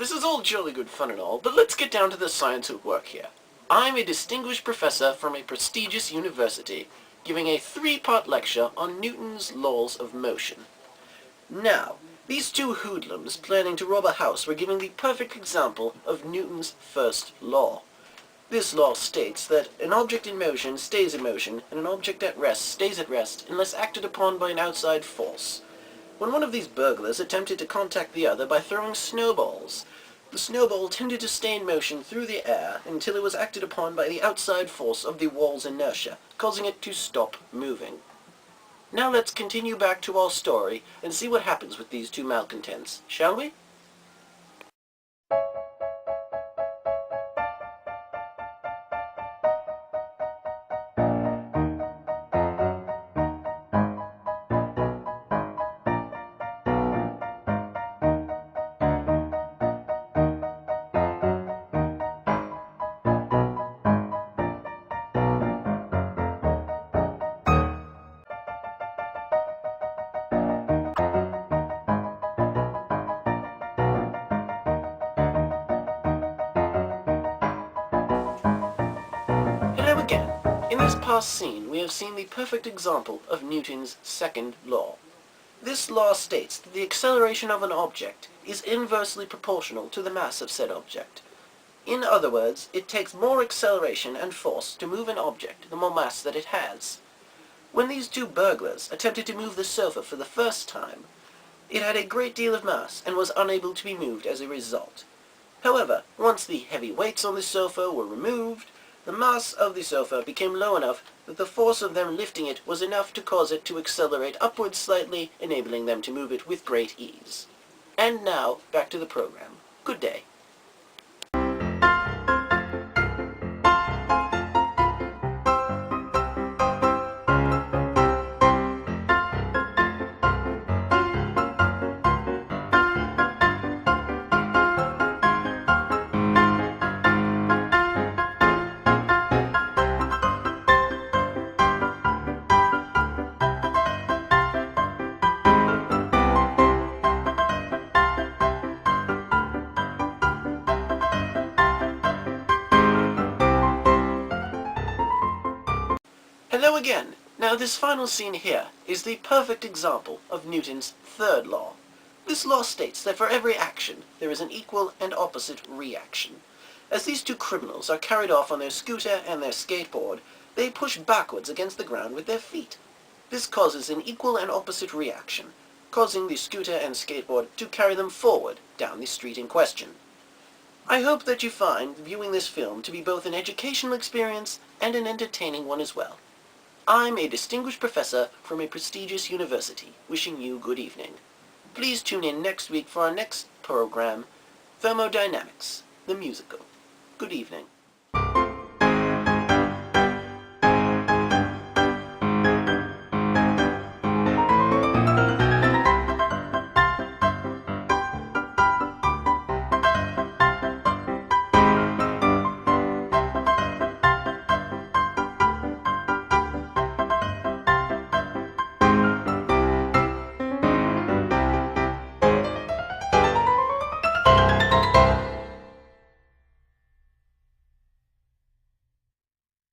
this is all jolly good fun and all, but let's get down to the science at work here. I'm a distinguished professor from a prestigious university, giving a 3-part lecture on Newton's laws of motion. Now, these two hoodlums planning to rob a house were giving the perfect example of Newton's first law. This law states that an object in motion stays in motion, and an object at rest stays at rest unless acted upon by an outside force. When one of these burglars attempted to contact the other by throwing snowballs, the snowball tended to stay in motion through the air until it was acted upon by the outside force of the wall's inertia, causing it to stop moving. Now let's continue back to our story and see what happens with these two malcontents, shall we? Hello again. In this past scene, we have seen the perfect example of Newton's second law. This law states that the acceleration of an object is inversely proportional to the mass of said object. In other words, it takes more acceleration and force to move an object the more mass that it has. When these two burglars attempted to move the sofa for the first time, it had a great deal of mass and was unable to be moved as a result. However, once the heavy weights on the sofa were removed, the mass of the sofa became low enough that the force of them lifting it was enough to cause it to accelerate upwards slightly, enabling them to move it with great ease. And now, back to the program. Good day. Hello again! Now this final scene here is the perfect example of Newton's third law. This law states that for every action there is an equal and opposite reaction. As these two criminals are carried off on their scooter and their skateboard, they push backwards against the ground with their feet. This causes an equal and opposite reaction, causing the scooter and skateboard to carry them forward down the street in question. I hope that you find viewing this film to be both an educational experience and an entertaining one as well. I'm a distinguished professor from a prestigious university, wishing you good evening. Please tune in next week for our next program, Thermodynamics, the musical. Good evening.